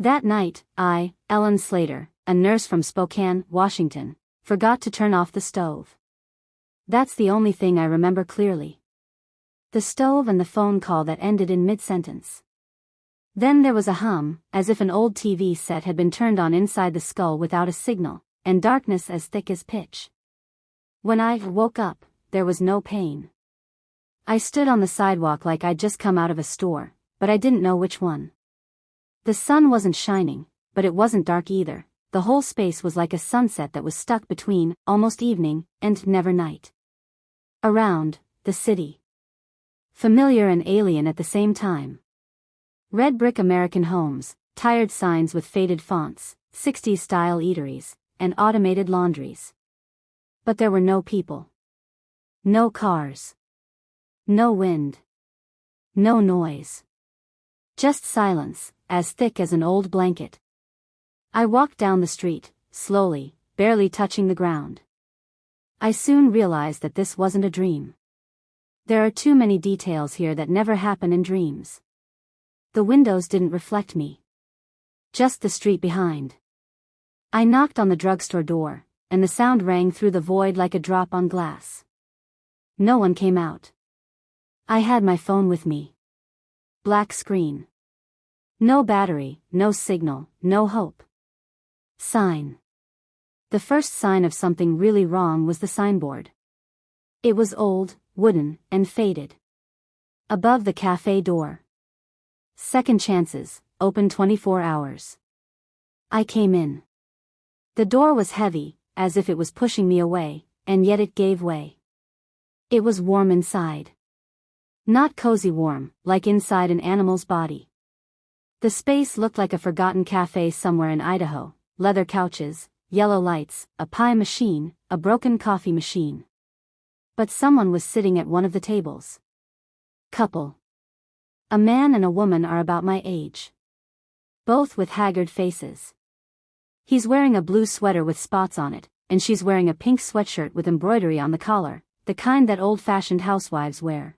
That night, I, Ellen Slater, a nurse from Spokane, Washington, forgot to turn off the stove. That's the only thing I remember clearly. The stove and the phone call that ended in mid-sentence. Then there was a hum, as if an old TV set had been turned on inside the skull without a signal, and darkness as thick as pitch. When I woke up, there was no pain. I stood on the sidewalk like I'd just come out of a store, but I didn't know which one. The sun wasn't shining, but it wasn't dark either. The whole space was like a sunset that was stuck between almost evening and never night. Around, the city. Familiar and alien at the same time. Red brick American homes, tired signs with faded fonts, 60s-style eateries, and automated laundries. But there were no people. No cars. No wind. No noise. Just silence, as thick as an old blanket. I walked down the street, slowly, barely touching the ground. I soon realized that this wasn't a dream. There are too many details here that never happen in dreams. The windows didn't reflect me. Just the street behind. I knocked on the drugstore door, and the sound rang through the void like a drop on glass. No one came out. I had my phone with me. Black screen. No battery, no signal, no hope. Sign. The first sign of something really wrong was the signboard. It was old, wooden, and faded. Above the cafe door. Second chances, open 24 hours. I came in. The door was heavy, as if it was pushing me away, and yet it gave way. It was warm inside. Not cozy warm, like inside an animal's body. The space looked like a forgotten cafe somewhere in Idaho, leather couches, yellow lights, a pie machine, a broken coffee machine. But someone was sitting at one of the tables. Couple. A man and a woman are about my age. Both with haggard faces. He's wearing a blue sweater with spots on it, and she's wearing a pink sweatshirt with embroidery on the collar, the kind that old-fashioned housewives wear.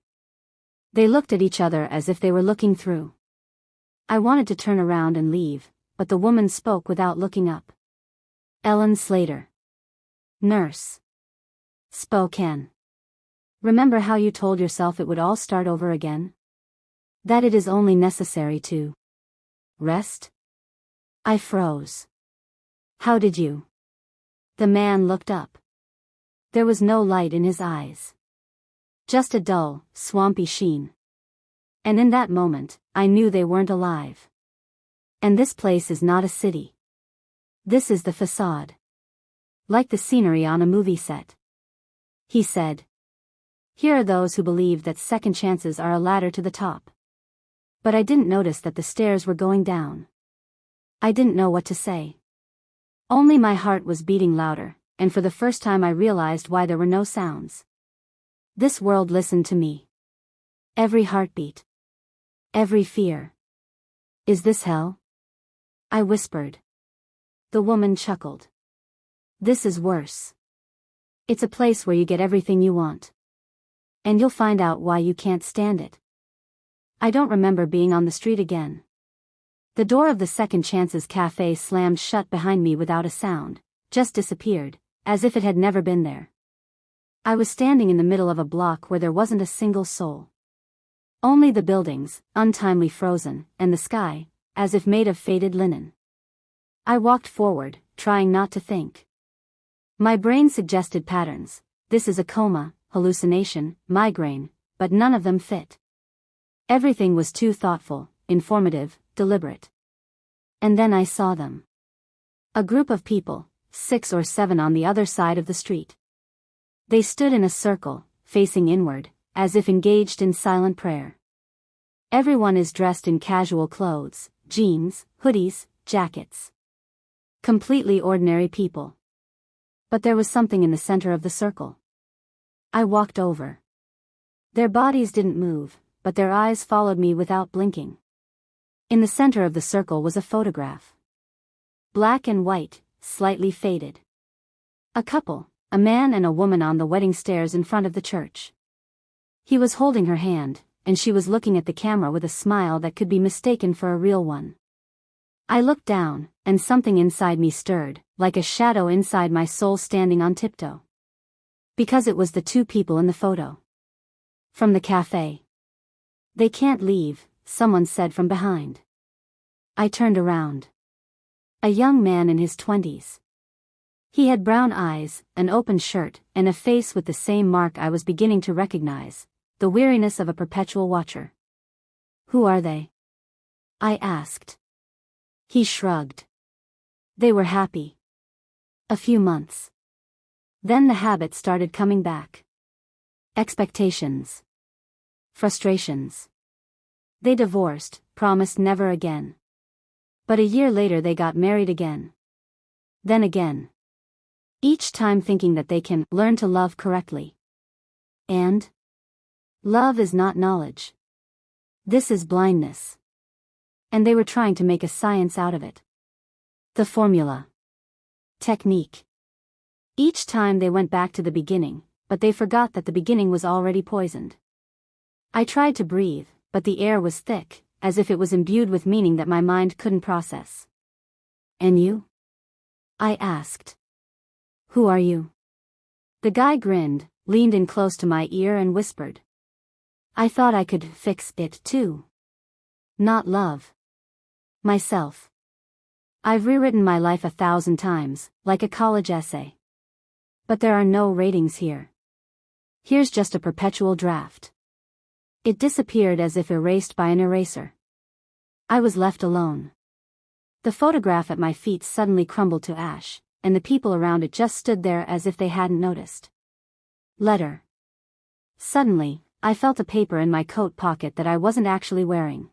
They looked at each other as if they were looking through. I wanted to turn around and leave, but the woman spoke without looking up. Ellen Slater. Nurse. Spokane. Remember how you told yourself it would all start over again? That it is only necessary to rest? I froze. How did you? The man looked up. There was no light in his eyes. Just a dull, swampy sheen. And in that moment, I knew they weren't alive. And this place is not a city. This is the facade. Like the scenery on a movie set. He said. Here are those who believe that second chances are a ladder to the top. But I didn't notice that the stairs were going down. I didn't know what to say. Only my heart was beating louder, and for the first time I realized why there were no sounds. This world listened to me. Every heartbeat. Every fear. Is this hell? I whispered. The woman chuckled. This is worse. It's a place where you get everything you want. And you'll find out why you can't stand it. I don't remember being on the street again. The door of the Second Chances Cafe slammed shut behind me without a sound, just disappeared, as if it had never been there. I was standing in the middle of a block where there wasn't a single soul. Only the buildings, untimely frozen, and the sky, as if made of faded linen. I walked forward, trying not to think. My brain suggested patterns. This is a coma, hallucination, migraine, but none of them fit. Everything was too thoughtful, informative, deliberate. And then I saw them. A group of people, 6 or 7 on the other side of the street. They stood in a circle, facing inward, as if engaged in silent prayer. Everyone is dressed in casual clothes, jeans, hoodies, jackets. Completely ordinary people. But there was something in the center of the circle. I walked over. Their bodies didn't move, but their eyes followed me without blinking. In the center of the circle was a photograph. Black and white, slightly faded. A couple, a man and a woman on the wedding stairs in front of the church. He was holding her hand, and she was looking at the camera with a smile that could be mistaken for a real one. I looked down, and something inside me stirred, like a shadow inside my soul standing on tiptoe. Because it was the two people in the photo. From the cafe. They can't leave, someone said from behind. I turned around. A young man in his 20s. He had brown eyes, an open shirt, and a face with the same mark I was beginning to recognize, the weariness of a perpetual watcher. Who are they? I asked. He shrugged. They were happy. A few months. Then the habit started coming back. Expectations. Frustrations. They divorced, promised never again. But a year later they got married again. Then again. Each time thinking that they can learn to love correctly. And love is not knowledge. This is blindness. And they were trying to make a science out of it. The formula. Technique. Each time they went back to the beginning, but they forgot that the beginning was already poisoned. I tried to breathe, but the air was thick, as if it was imbued with meaning that my mind couldn't process. And you? I asked. Who are you? The guy grinned, leaned in close to my ear and whispered. I thought I could fix it too. Not love. Myself. I've rewritten my life 1,000 times, like a college essay. But there are no ratings here. Here's just a perpetual draft. It disappeared as if erased by an eraser. I was left alone. The photograph at my feet suddenly crumbled to ash, and the people around it just stood there as if they hadn't noticed. Letter. Suddenly, I felt a paper in my coat pocket that I wasn't actually wearing.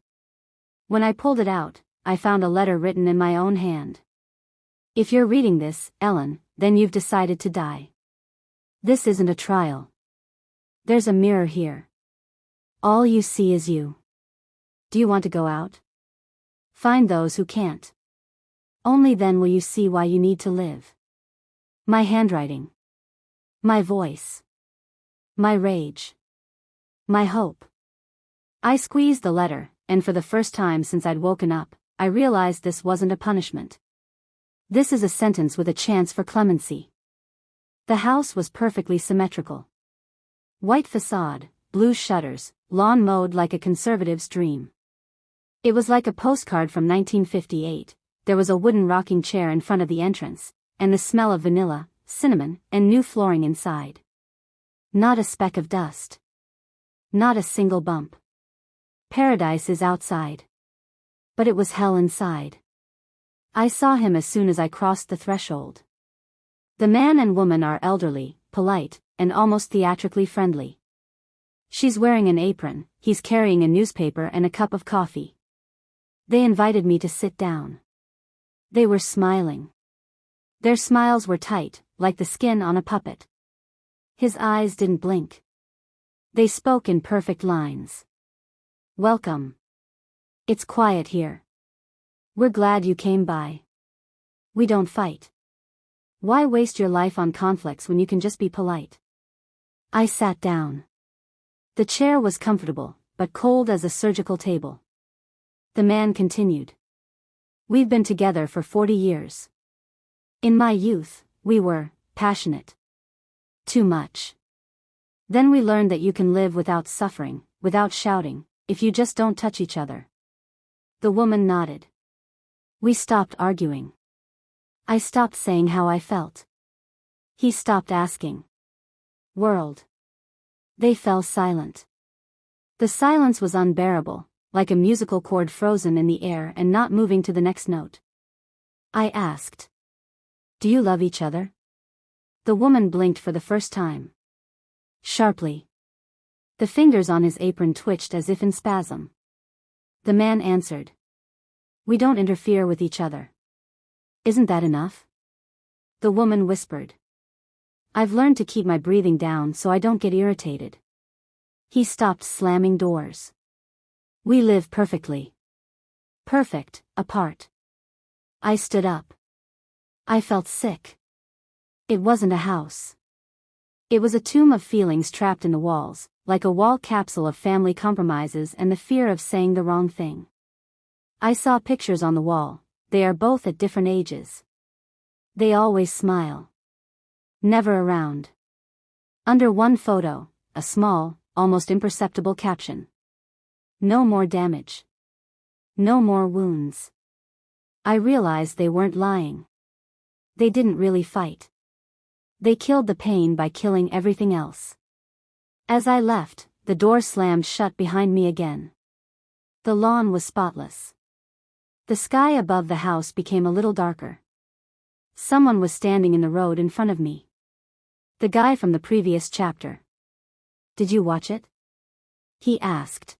When I pulled it out, I found a letter written in my own hand. If you're reading this, Ellen, then you've decided to die. This isn't a trial. There's a mirror here. All you see is you. Do you want to go out? Find those who can't. Only then will you see why you need to live. My handwriting. My voice. My rage. My hope. I squeezed the letter, and for the first time since I'd woken up, I realized this wasn't a punishment. This is a sentence with a chance for clemency. The house was perfectly symmetrical. White facade, blue shutters, lawn mowed like a conservative's dream. It was like a postcard from 1958. There was a wooden rocking chair in front of the entrance, and the smell of vanilla, cinnamon, and new flooring inside. Not a speck of dust. Not a single bump. Paradise is outside. But it was hell inside. I saw him as soon as I crossed the threshold. The man and woman are elderly, polite, and almost theatrically friendly. She's wearing an apron, he's carrying a newspaper and a cup of coffee. They invited me to sit down. They were smiling. Their smiles were tight, like the skin on a puppet. His eyes didn't blink. They spoke in perfect lines. Welcome. It's quiet here. We're glad you came by. We don't fight. Why waste your life on conflicts when you can just be polite? I sat down. The chair was comfortable, but cold as a surgical table. The man continued. We've been together for 40 years. In my youth, we were passionate. Too much. Then we learned that you can live without suffering, without shouting, if you just don't touch each other. The woman nodded. We stopped arguing. I stopped saying how I felt. He stopped asking. World. They fell silent. The silence was unbearable, like a musical chord frozen in the air and not moving to the next note. I asked. Do you love each other? The woman blinked for the first time. Sharply. The fingers on his apron twitched as if in spasm. The man answered. We don't interfere with each other. Isn't that enough? The woman whispered. I've learned to keep my breathing down so I don't get irritated. He stopped slamming doors. We live perfectly. Perfect, apart. I stood up. I felt sick. It wasn't a house. It was a tomb of feelings trapped in the walls, like a wall capsule of family compromises and the fear of saying the wrong thing. I saw pictures on the wall, they are both at different ages. They always smile. Never around. Under one photo, a small, almost imperceptible caption. No more damage. No more wounds. I realized they weren't lying. They didn't really fight. They killed the pain by killing everything else. As I left, the door slammed shut behind me again. The lawn was spotless. The sky above the house became a little darker. Someone was standing in the road in front of me. The guy from the previous chapter. Did you watch it? He asked.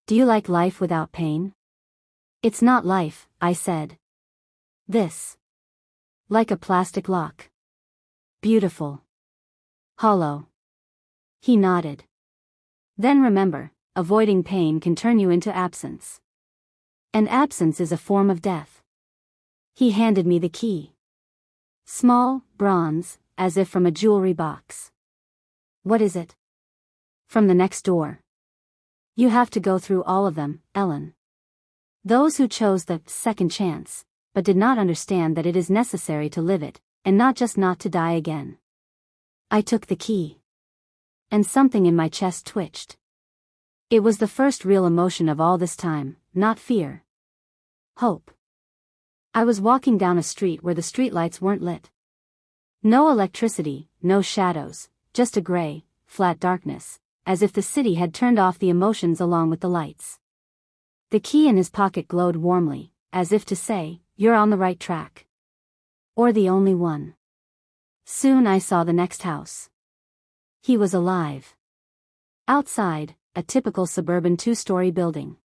Do you like life without pain? It's not life, I said. This. Like a plastic lock. Beautiful. Hollow. He nodded. Then remember, avoiding pain can turn you into absence. And absence is a form of death. He handed me the key. Small, bronze, as if from a jewelry box. What is it? From the next door. You have to go through all of them, Ellen. Those who chose the second chance, but did not understand that it is necessary to live it, and not just not to die again. I took the key. And something in my chest twitched. It was the first real emotion of all this time, not fear. Hope. I was walking down a street where the streetlights weren't lit. No electricity, no shadows, just a gray, flat darkness, as if the city had turned off the emotions along with the lights. The key in his pocket glowed warmly, as if to say, you're on the right track. Or the only one. Soon I saw the next house. He was alive. Outside, a typical suburban two-story building.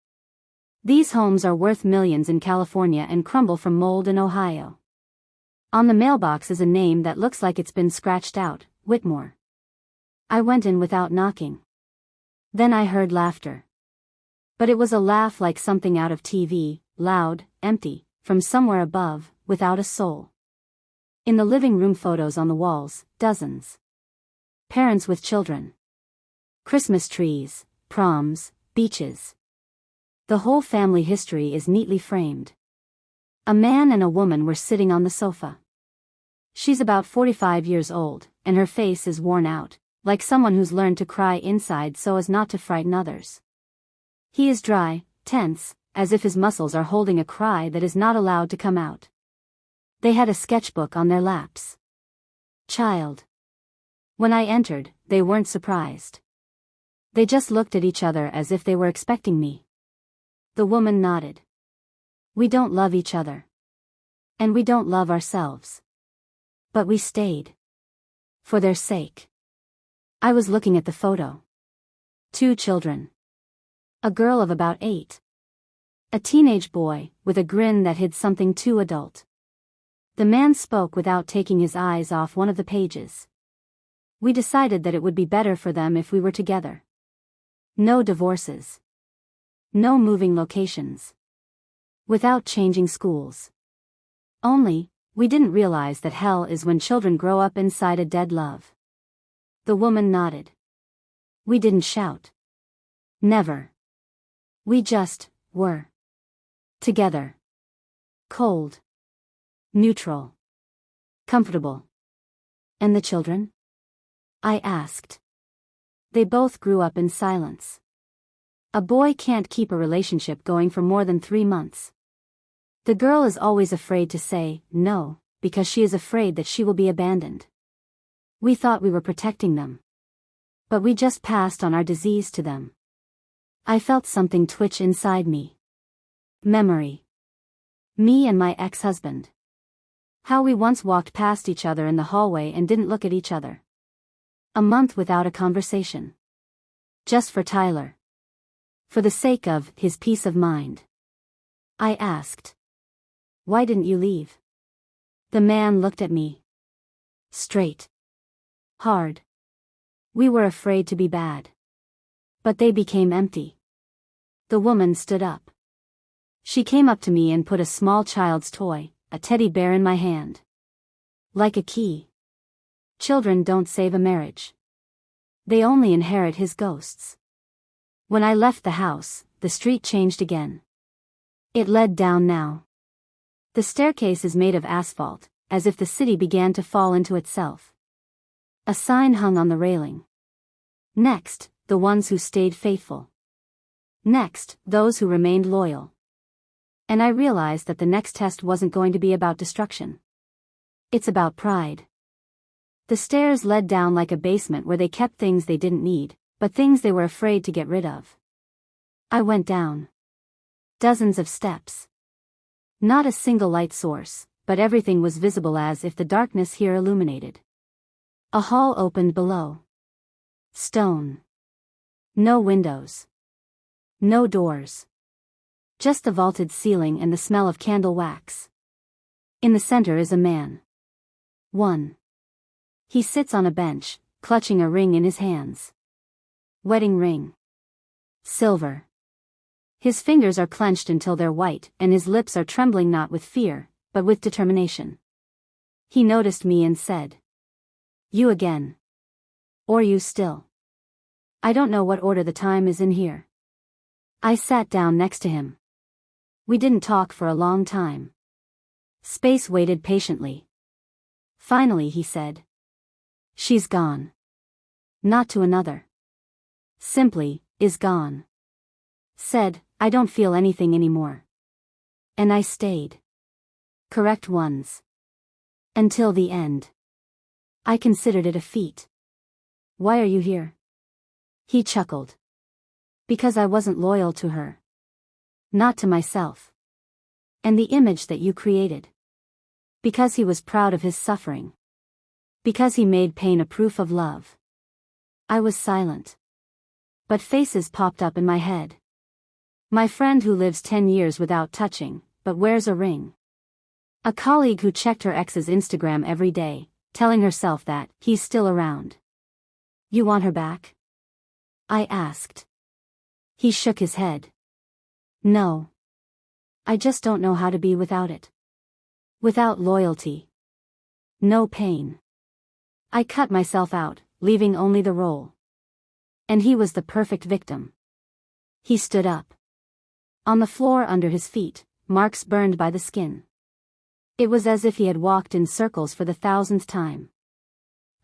These homes are worth millions in California and crumble from mold in Ohio. On the mailbox is a name that looks like it's been scratched out, Whitmore. I went in without knocking. Then I heard laughter. But it was a laugh like something out of TV, loud, empty, from somewhere above, without a soul. In the living room, photos on the walls, dozens. Parents with children. Christmas trees, proms, beaches. The whole family history is neatly framed. A man and a woman were sitting on the sofa. She's about 45 years old, and her face is worn out, like someone who's learned to cry inside so as not to frighten others. He is dry, tense, as if his muscles are holding a cry that is not allowed to come out. They had a sketchbook on their laps. Child. When I entered, they weren't surprised. They just looked at each other as if they were expecting me. The woman nodded. We don't love each other. And we don't love ourselves. But we stayed. For their sake. I was looking at the photo. 2 children. A girl of about 8. A teenage boy, with a grin that hid something too adult. The man spoke without taking his eyes off one of the pages. We decided that it would be better for them if we were together. No divorces. No moving locations. Without changing schools. Only, we didn't realize that hell is when children grow up inside a dead love. The woman nodded. We didn't shout. Never. We just were. Together. Cold. Neutral. Comfortable. And the children? I asked. They both grew up in silence. A boy can't keep a relationship going for more than 3 months. The girl is always afraid to say no, because she is afraid that she will be abandoned. We thought we were protecting them. But we just passed on our disease to them. I felt something twitch inside me. Memory. Me and my ex-husband. How we once walked past each other in the hallway and didn't look at each other. A month without a conversation. Just for Tyler. For the sake of his peace of mind. I asked. Why didn't you leave? The man looked at me. Straight. Hard. We were afraid to be bad. But they became empty. The woman stood up. She came up to me and put a small child's toy, a teddy bear, in my hand. Like a key. Children don't save a marriage. They only inherit his ghosts. When I left the house, the street changed again. It led down now. The staircase is made of asphalt, as if the city began to fall into itself. A sign hung on the railing. Next, the ones who stayed faithful. Next, those who remained loyal. And I realized that the next test wasn't going to be about destruction. It's about pride. The stairs led down like a basement where they kept things they didn't need, but things they were afraid to get rid of. I went down. Dozens of steps. Not a single light source, but everything was visible as if the darkness here illuminated. A hall opened below. Stone. No windows. No doors. Just the vaulted ceiling and the smell of candle wax. In the center is a man. One. He sits on a bench, clutching a ring in his hands. Wedding ring. Silver. His fingers are clenched until they're white, and his lips are trembling not with fear, but with determination. He noticed me and said, "You again. Or you still. I don't know what order the time is in here." I sat down next to him. We didn't talk for a long time. Space waited patiently. Finally he said, "She's gone. Not to another. Simply, is gone." Said, "I don't feel anything anymore." And I stayed. Correct ones. Until the end. I considered it a feat. "Why are you here?" He chuckled. "Because I wasn't loyal to her. Not to myself. And the image that you created. Because he was proud of his suffering. Because he made pain a proof of love." I was silent. But faces popped up in my head. My friend who lives 10 years without touching, but wears a ring. A colleague who checked her ex's Instagram every day, telling herself that he's still around. "You want her back?" I asked. He shook his head. "No. I just don't know how to be without it. Without loyalty. No pain. I cut myself out, leaving only the role. And he was the perfect victim." He stood up. On the floor under his feet, marks burned by the skin. It was as if he had walked in circles for the 1000th time.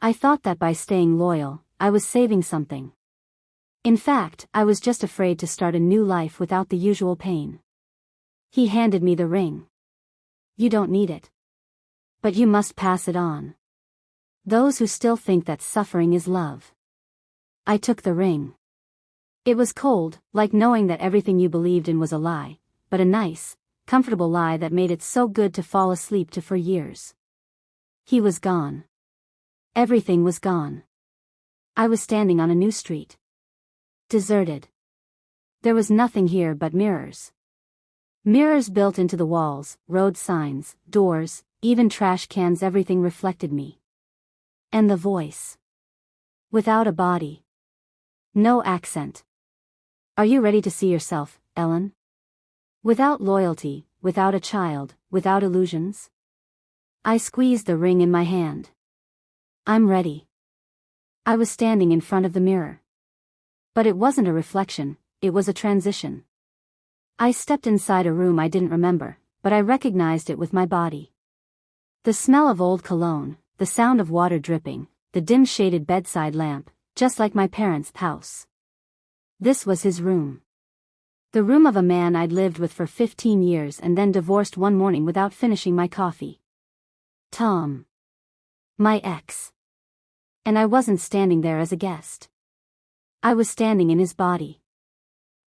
I thought that by staying loyal, I was saving something. In fact, I was just afraid to start a new life without the usual pain. He handed me the ring. "You don't need it. But you must pass it on. Those who still think that suffering is love." I took the ring. It was cold, like knowing that everything you believed in was a lie, but a nice, comfortable lie that made it so good to fall asleep to for years. He was gone. Everything was gone. I was standing on a new street. Deserted. There was nothing here but mirrors. Mirrors built into the walls, road signs, doors, even trash cans, everything reflected me. And the voice. Without a body. No accent. "Are you ready to see yourself, Ellen? Without loyalty, without a child, without illusions?" I squeezed the ring in my hand. "I'm ready." I was standing in front of the mirror. But it wasn't a reflection, it was a transition. I stepped inside a room I didn't remember, but I recognized it with my body. The smell of old cologne, the sound of water dripping, the dim-shaded bedside lamp, just like my parents' house. This was his room. The room of a man I'd lived with for 15 years and then divorced one morning without finishing my coffee. Tom. My ex. And I wasn't standing there as a guest. I was standing in his body.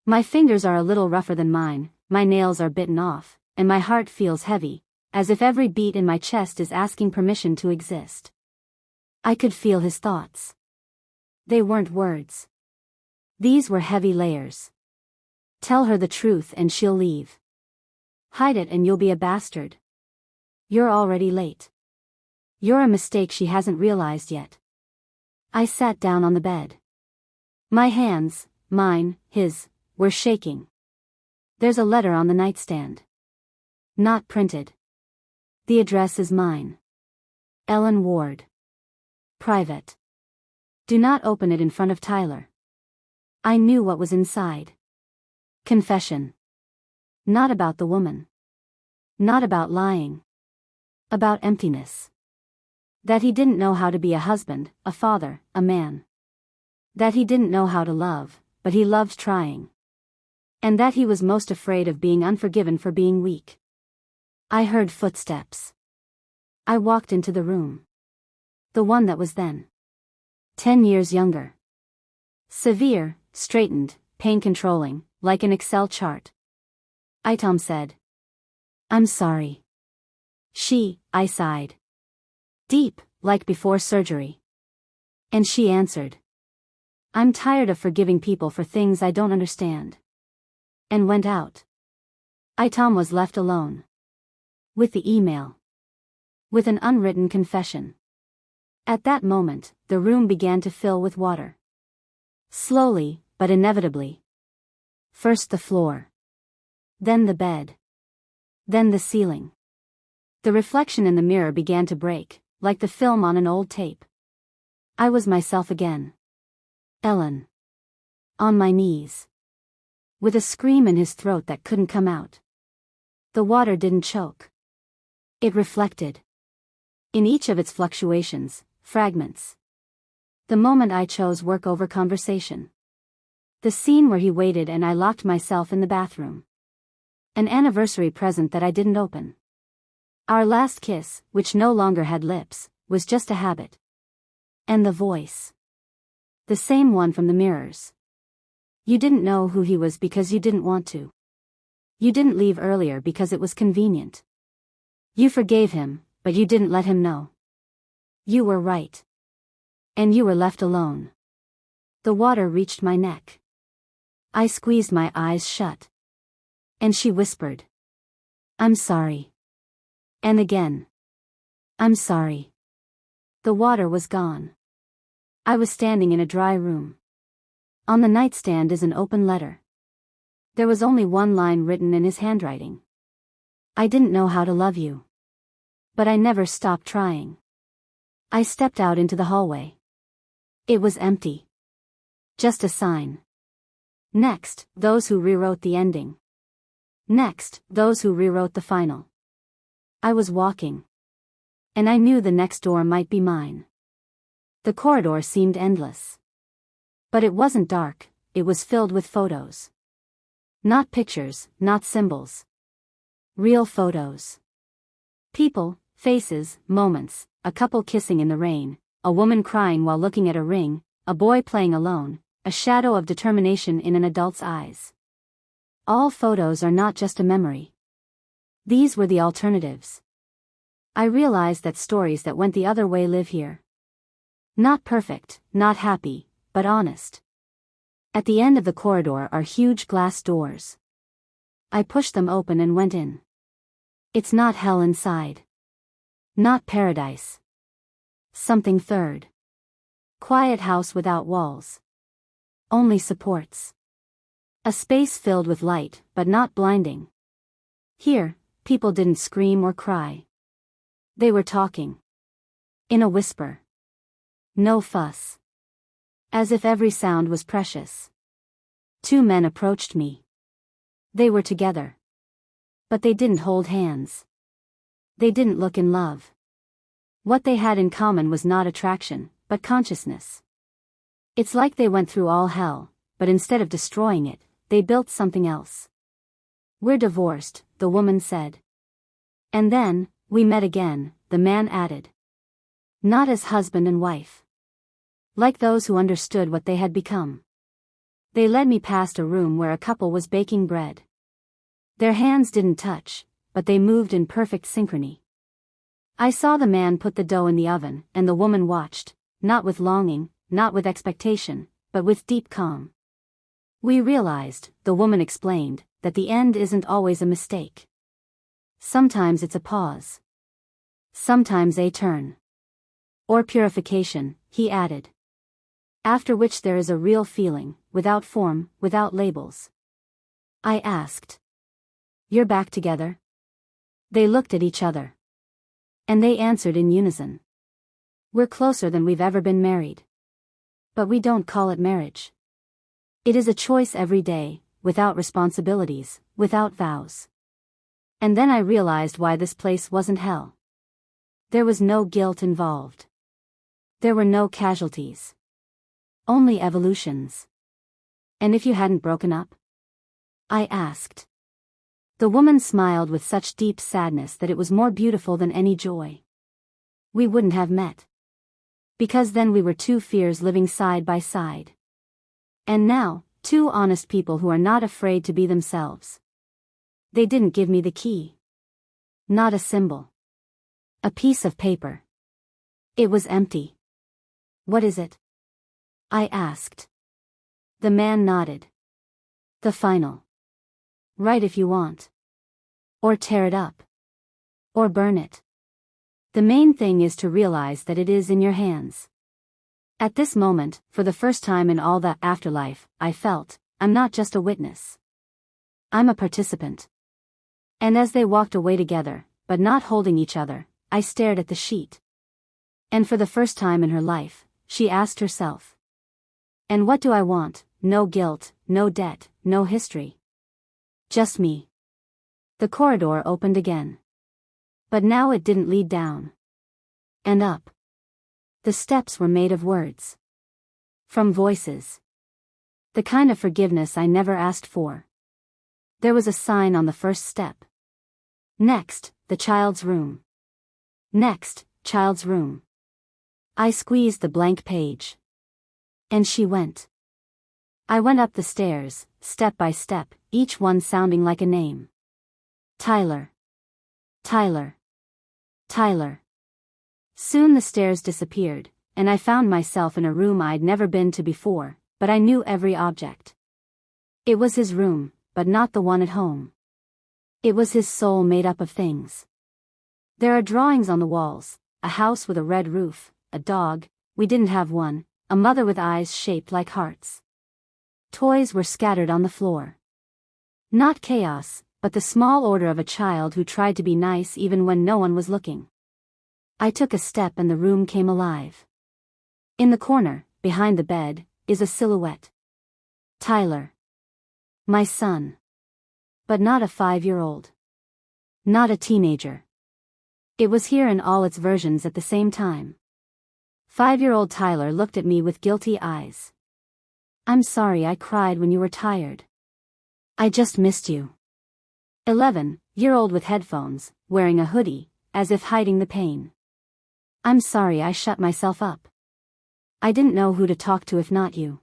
My fingers are a little rougher than mine, my nails are bitten off, and my heart feels heavy, as if every beat in my chest is asking permission to exist. I could feel his thoughts. They weren't words. These were heavy layers. "Tell her the truth and she'll leave. Hide it and you'll be a bastard. You're already late. You're a mistake she hasn't realized yet." I sat down on the bed. My hands, mine, his, were shaking. "There's a letter on the nightstand. Not printed. The address is mine. Ellen Ward. Private. Do not open it in front of Tyler." I knew what was inside. Confession. Not about the woman. Not about lying. About emptiness. That he didn't know how to be a husband, a father, a man. That he didn't know how to love, but he loved trying. And that he was most afraid of being unforgiven for being weak. I heard footsteps. I walked into the room. The one that was then 10 years younger. Severe, straightened, pain-controlling, like an Excel chart. Tom said. I'm sorry. I sighed. Deep, like before surgery. And she answered. I'm tired of forgiving people for things I don't understand. And went out. Tom was left alone. With the email. With an unwritten confession. At that moment, the room began to fill with water. Slowly, but inevitably. First the floor. Then the bed. Then the ceiling. The reflection in the mirror began to break, like the film on an old tape. I was myself again. Ellen. On my knees. With a scream in his throat that couldn't come out. The water didn't choke. It reflected. In each of its fluctuations, fragments. The moment I chose work over conversation. The scene where he waited and I locked myself in the bathroom. An anniversary present that I didn't open. Our last kiss, which no longer had lips, was just a habit. And the voice. The same one from the mirrors. You didn't know who he was because you didn't want to. You didn't leave earlier because it was convenient. You forgave him, but you didn't let him know. You were right. And you were left alone. The water reached my neck. I squeezed my eyes shut. And she whispered. I'm sorry. And again. I'm sorry. The water was gone. I was standing in a dry room. On the nightstand is an open letter. There was only one line written in his handwriting. I didn't know how to love you. But I never stopped trying. I stepped out into the hallway. It was empty. Just a sign. Next, those who rewrote the ending. Next, those who rewrote the final. I was walking. And I knew the next door might be mine. The corridor seemed endless. But it wasn't dark, it was filled with photos. Not pictures, not symbols. Real photos. People, faces, moments, a couple kissing in the rain, a woman crying while looking at a ring, a boy playing alone, a shadow of determination in an adult's eyes. All photos are not just a memory. These were the alternatives. I realized that stories that went the other way live here. Not perfect, not happy, but honest. At the end of the corridor are huge glass doors. I pushed them open and went in. It's not hell inside. Not paradise. Something third. Quiet house without walls. Only supports. A space filled with light, but not blinding. Here, people didn't scream or cry. They were talking. In a whisper. No fuss. As if every sound was precious. Two men approached me. They were together. But they didn't hold hands. They didn't look in love. What they had in common was not attraction, but consciousness. It's like they went through all hell, but instead of destroying it, they built something else. We're divorced, the woman said. And then, we met again, the man added. Not as husband and wife. Like those who understood what they had become. They led me past a room where a couple was baking bread. Their hands didn't touch, but they moved in perfect synchrony. I saw the man put the dough in the oven, and the woman watched, not with longing, not with expectation, but with deep calm. We realized, the woman explained, that the end isn't always a mistake. Sometimes it's a pause. Sometimes a turn. Or purification, he added. After which there is a real feeling, without form, without labels. I asked. You're back together? They looked at each other. And they answered in unison. We're closer than we've ever been married. But we don't call it marriage. It is a choice every day, without responsibilities, without vows. And then I realized why this place wasn't hell. There was no guilt involved. There were no casualties. Only evolutions. And if you hadn't broken up? I asked. The woman smiled with such deep sadness that it was more beautiful than any joy. We wouldn't have met. Because then we were two fears living side by side. And now, two honest people who are not afraid to be themselves. They didn't give me the key. Not a symbol. A piece of paper. It was empty. What is it? I asked. The man nodded. The final. Write if you want. Or tear it up. Or burn it. The main thing is to realize that it is in your hands. At this moment, for the first time in all the afterlife, I felt, I'm not just a witness. I'm a participant. And as they walked away together, but not holding each other, I stared at the sheet. And for the first time in her life, she asked herself. And what do I want? No guilt, no debt, no history. Just me. The corridor opened again. But now it didn't lead down. And up. The steps were made of words. From voices. The kind of forgiveness I never asked for. There was a sign on the first step. Next, the child's room. Next, child's room. I squeezed the blank page. And she went. I went up the stairs, step by step, each one sounding like a name. Tyler. Tyler. Tyler. Soon the stairs disappeared, and I found myself in a room I'd never been to before, but I knew every object. It was his room, but not the one at home. It was his soul made up of things. There are drawings on the walls, a house with a red roof, a dog, we didn't have one, a mother with eyes shaped like hearts. Toys were scattered on the floor. Not chaos, but the small order of a child who tried to be nice even when no one was looking. I took a step and the room came alive. In the corner, behind the bed, is a silhouette. Tyler. My son. But not a 5-year-old. Not a teenager. It was here in all its versions at the same time. 5-year-old Tyler looked at me with guilty eyes. I'm sorry I cried when you were tired. I just missed you. 11-year-old with headphones, wearing a hoodie, as if hiding the pain. I'm sorry I shut myself up. I didn't know who to talk to if not you.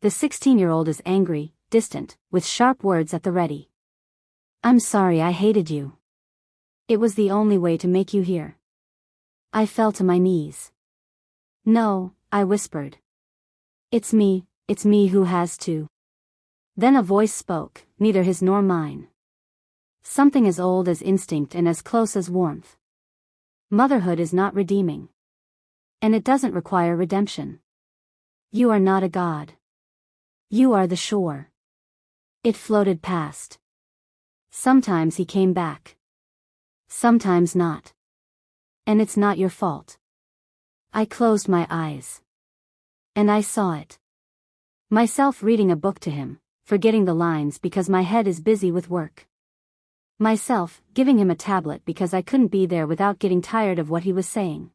The 16-year-old is angry, distant, with sharp words at the ready. I'm sorry I hated you. It was the only way to make you hear. I fell to my knees. No, I whispered. It's me who has to. Then a voice spoke, neither his nor mine. Something as old as instinct and as close as warmth. Motherhood is not redeeming. And it doesn't require redemption. You are not a god. You are the shore. It floated past. Sometimes he came back. Sometimes not. And it's not your fault. I closed my eyes. And I saw it. Myself reading a book to him, forgetting the lines because my head is busy with work. Myself giving him a tablet because I couldn't be there without getting tired of what he was saying.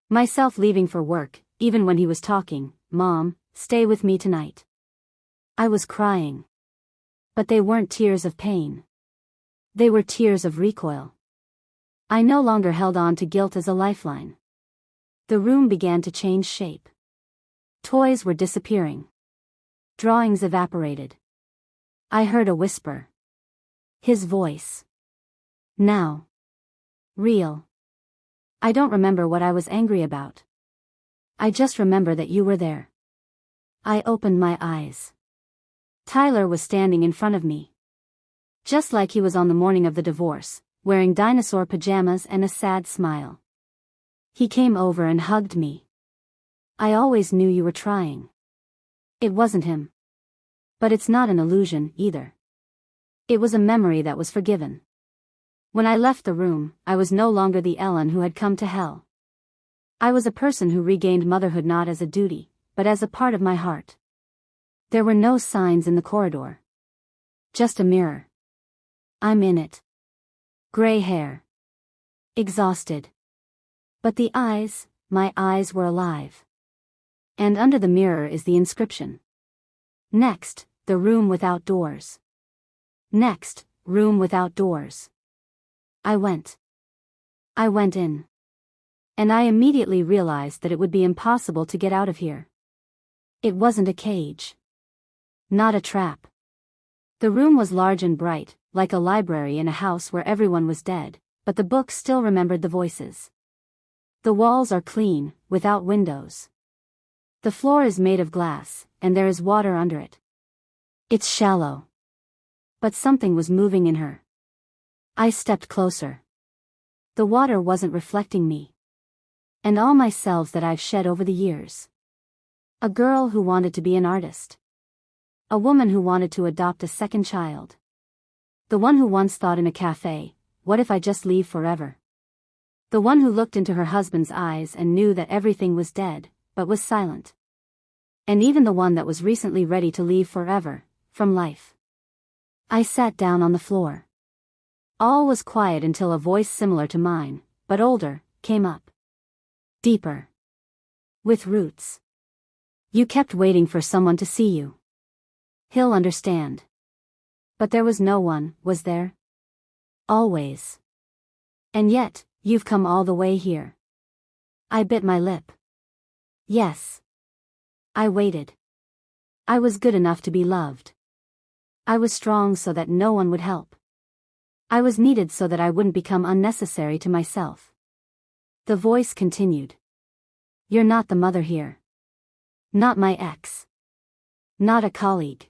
Myself leaving for work, even when he was talking, Mom, stay with me tonight. I was crying. But they weren't tears of pain. They were tears of recoil. I no longer held on to guilt as a lifeline. The room began to change shape. Toys were disappearing. Drawings evaporated. I heard a whisper. His voice. Now. Real. I don't remember what I was angry about. I just remember that you were there. I opened my eyes. Tyler was standing in front of me. Just like he was on the morning of the divorce, wearing dinosaur pajamas and a sad smile. He came over and hugged me. I always knew you were trying. It wasn't him. But it's not an illusion, either. It was a memory that was forgiven. When I left the room, I was no longer the Ellen who had come to hell. I was a person who regained motherhood not as a duty, but as a part of my heart. There were no signs in the corridor. Just a mirror. I'm in it. Gray hair. Exhausted. But the eyes, my eyes were alive. And under the mirror is the inscription. Next, the room without doors. Next, room without doors. I went in. And I immediately realized that it would be impossible to get out of here. It wasn't a cage. Not a trap. The room was large and bright, like a library in a house where everyone was dead, but the books still remembered the voices. The walls are clean, without windows. The floor is made of glass, and there is water under it. It's shallow. But something was moving in her. I stepped closer. The water wasn't reflecting me. And all my selves that I've shed over the years. A girl who wanted to be an artist. A woman who wanted to adopt a second child. The one who once thought in a cafe, what if I just leave forever? The one who looked into her husband's eyes and knew that everything was dead, but was silent. And even the one that was recently ready to leave forever, from life. I sat down on the floor. All was quiet until a voice similar to mine, but older, came up. Deeper. With roots. You kept waiting for someone to see you. He'll understand. But there was no one, was there? Always. And yet, you've come all the way here. I bit my lip. Yes. I waited. I was good enough to be loved. I was strong so that no one would help. I was needed so that I wouldn't become unnecessary to myself. The voice continued. You're not the mother here. Not my ex. Not a colleague.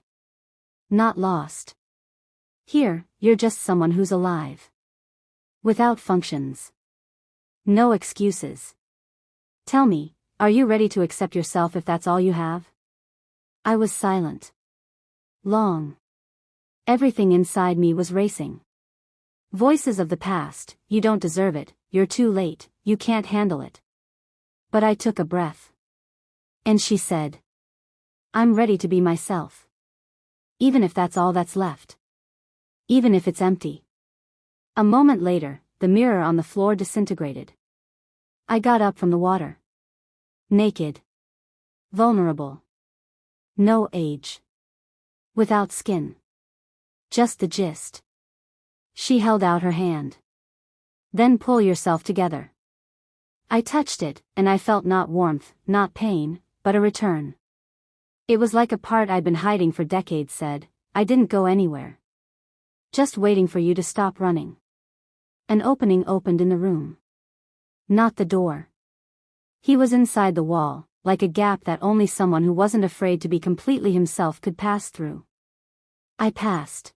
Not lost. Here, you're just someone who's alive. Without functions. No excuses. Tell me, are you ready to accept yourself if that's all you have? I was silent. Long. Everything inside me was racing. Voices of the past, you don't deserve it, you're too late, you can't handle it. But I took a breath. And she said, I'm ready to be myself. Even if that's all that's left. Even if it's empty. A moment later, the mirror on the floor disintegrated. I got up from the water. Naked. Vulnerable. No age. Without skin. Just the gist. She held out her hand. Then pull yourself together. I touched it, and I felt not warmth, not pain, but a return. It was like a part I'd been hiding for decades said, I didn't go anywhere. Just waiting for you to stop running. An opening opened in the room. Not the door. He was inside the wall, like a gap that only someone who wasn't afraid to be completely himself could pass through. I passed.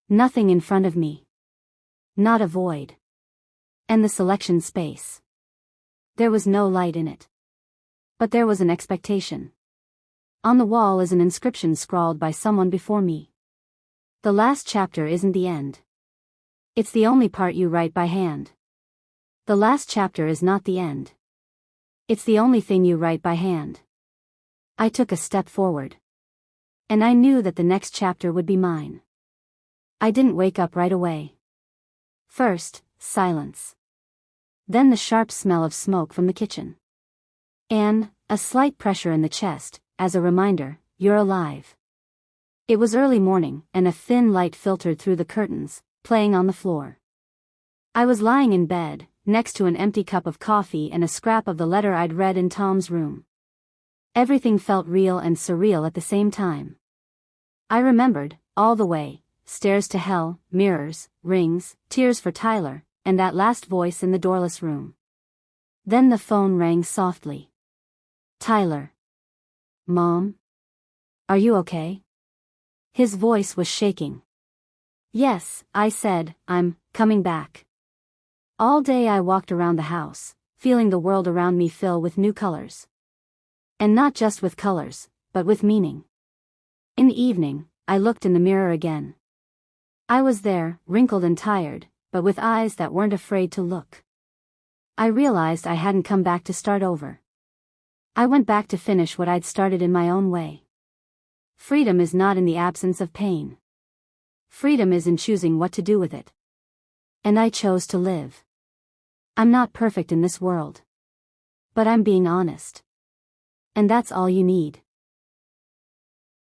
Nothing in front of me. Not a void. And the selection space. There was no light in it. But there was an expectation. On the wall is an inscription scrawled by someone before me. The last chapter isn't the end. It's the only part you write by hand. The last chapter is not the end. It's the only thing you write by hand. I took a step forward. And I knew that the next chapter would be mine. I didn't wake up right away. First, silence. Then the sharp smell of smoke from the kitchen. And a slight pressure in the chest, as a reminder, you're alive. It was early morning, and a thin light filtered through the curtains, playing on the floor. I was lying in bed, next to an empty cup of coffee and a scrap of the letter I'd read in Tom's room. Everything felt real and surreal at the same time. I remembered, all the way, stairs to hell, mirrors, rings, tears for Tyler, and that last voice in the doorless room. Then the phone rang softly. Tyler. Mom? Are you okay? His voice was shaking. Yes, I said, I'm coming back. All day I walked around the house, feeling the world around me fill with new colors. And not just with colors, but with meaning. In the evening, I looked in the mirror again. I was there, wrinkled and tired, but with eyes that weren't afraid to look. I realized I hadn't come back to start over. I went back to finish what I'd started in my own way. Freedom is not in the absence of pain. Freedom is in choosing what to do with it. And I chose to live. I'm not perfect in this world. But I'm being honest. And that's all you need.